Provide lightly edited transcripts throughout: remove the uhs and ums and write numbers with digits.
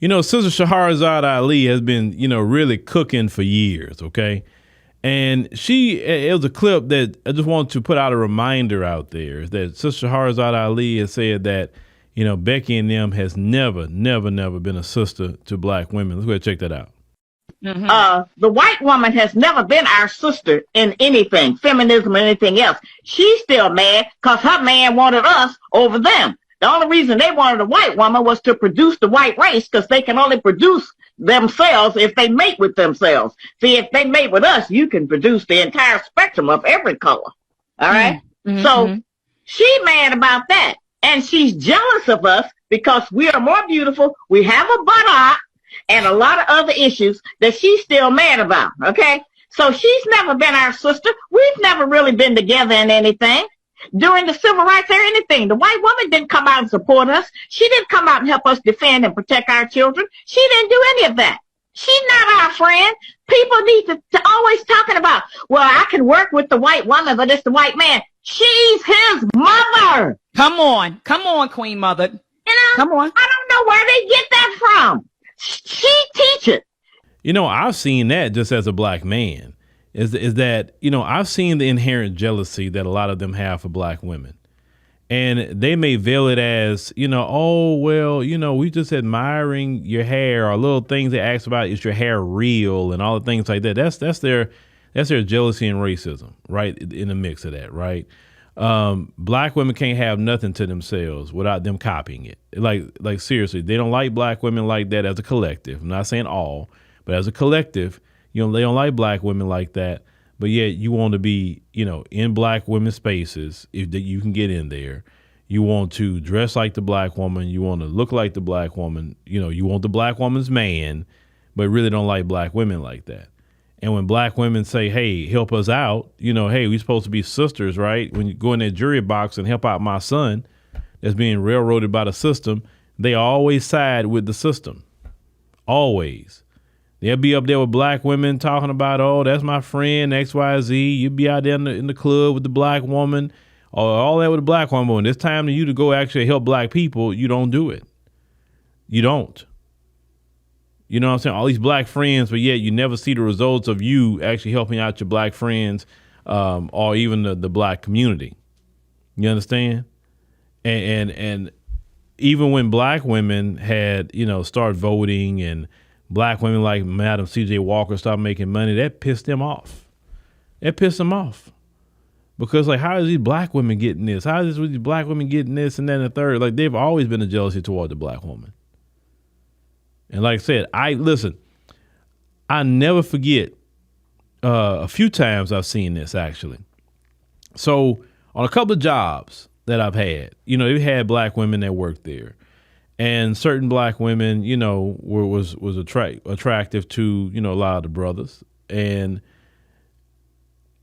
Sister Shahrazad Ali has been, really cooking for years, okay? And it was a clip that I just wanted to put out a reminder out there that Sister Shahrazad Ali has said that, Becky and them has never been a sister to black women. Let's go ahead and check that out. The white woman has never been our sister in anything, feminism or anything else. She's still mad because her man wanted us over them. The only reason they wanted a white woman was to produce the white race because they can only produce themselves if they mate with themselves. See, if they mate with us, you can produce the entire spectrum of every color. All right? Mm-hmm. So she mad about that. And she's jealous of us because we are more beautiful. We have a buttock and a lot of other issues that she's still mad about. Okay? So she's never been our sister. We've never really been together in anything. During the civil rights or anything, the white woman didn't come out and support us. She didn't come out and help us defend and protect our children. She didn't do any of that. She's not our friend. People need to always talking about, well, I can work with the white woman, but it's the white man. She's his mother. Come on, Queen Mother. Come on. I don't know where they get that from. She teach it. I've seen that just as a black man. Is that, I've seen the inherent jealousy that a lot of them have for black women. And they may veil it as, we just admiring your hair or little things they ask about, is your hair real and all the things like that. That's their jealousy and racism, right? In the mix of that, right? Black women can't have nothing to themselves without them copying it. Like seriously, they don't like black women like that as a collective. I'm not saying all, but as a collective, they don't like black women like that, but yet you want to be, in black women's spaces if you can get in there. You want to dress like the black woman. You want to look like the black woman. You want the black woman's man, but really don't like black women like that. And when black women say, hey, help us out, hey, we're supposed to be sisters, right? When you go in that jury box and help out my son that's being railroaded by the system, they always side with the system. Always. They'll be up there with black women talking about, oh, that's my friend, XYZ. You'll be out there in the club with the black woman, or all that with the black woman. When it's time for you to go actually help black people, you don't do it. You don't. You know what I'm saying? All these black friends, but yet you never see the results of you actually helping out your black friends or even the black community. You understand? And even when black women had, start voting and black women like Madam C.J. Walker started making money, that pissed them off. It pissed them off. Because, how is these black women getting this? How is these black women getting this and then the third? They've always been a jealousy toward the black woman. And like I said, I never forget a few times I've seen this, actually. So on a couple of jobs that I've had, we had black women that worked there. And certain black women, was attractive to, a lot of the brothers. And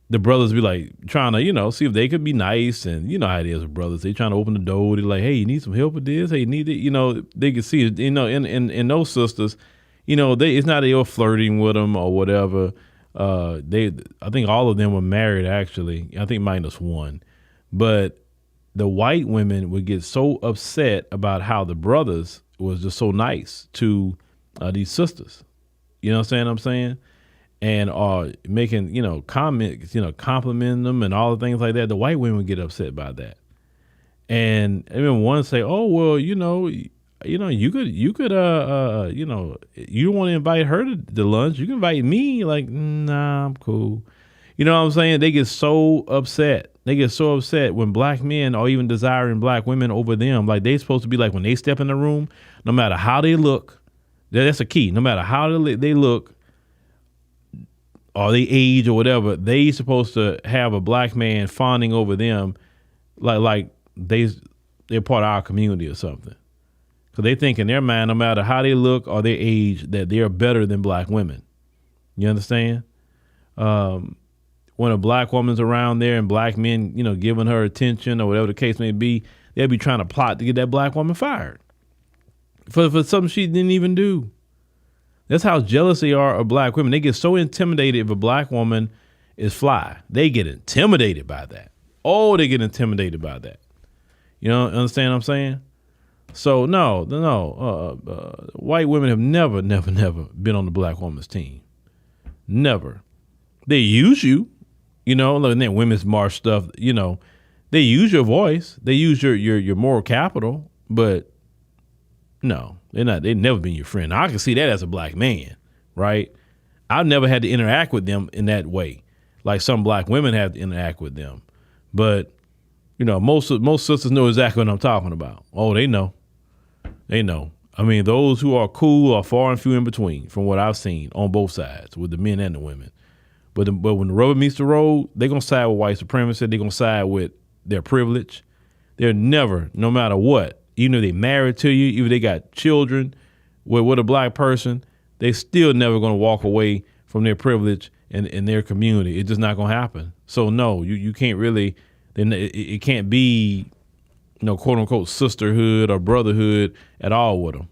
the brothers be trying to, see if they could be nice. And you know how it is with brothers. They trying to open the door. They're like, hey, you need some help with this? Hey, you need it? They can see it, in those sisters, it's not they were flirting with them or whatever. I think all of them were married, actually. I think minus one. But the white women would get so upset about how the brothers was just so nice to these sisters. You know what I'm saying? And making, comments, complimenting them and all the things like that. The white women would get upset by that. And I remember one say, oh, well, you could, you don't want to invite her to lunch. You can invite me. Nah, I'm cool. You know what I'm saying? They get so upset. They get so upset when black men are even desiring black women over them. They supposed to be when they step in the room, no matter how they look, that's a key. No matter how they look or they age or whatever, they supposed to have a black man fawning over them like they're part of our community or something. Because they think in their mind, no matter how they look or their age, that they're better than black women. You understand? When a black woman's around there and black men, giving her attention or whatever the case may be, they'll be trying to plot to get that black woman fired for something she didn't even do. That's how jealous they are of black women. They get so intimidated if a black woman is fly. They get intimidated by that. Oh, they get intimidated by that. You know, understand what I'm saying? So white women have never been on the black woman's team. Never. They use you, like that women's march stuff, they use your voice. They use your moral capital, but no, they've never been your friend. Now, I can see that as a black man, right? I've never had to interact with them in that way. Like some black women have to interact with them. But, most sisters know exactly what I'm talking about. Oh, they know. They know. I mean, those who are cool are far and few in between from what I've seen on both sides with the men and the women. But when the rubber meets the road, they're going to side with white supremacy. They're going to side with their privilege. They're never, no matter what, even if they married to you, even if they got children with a black person, they still never going to walk away from their privilege and their community. It's just not going to happen. So no, you can't really, it can't be, quote unquote sisterhood or brotherhood at all with them.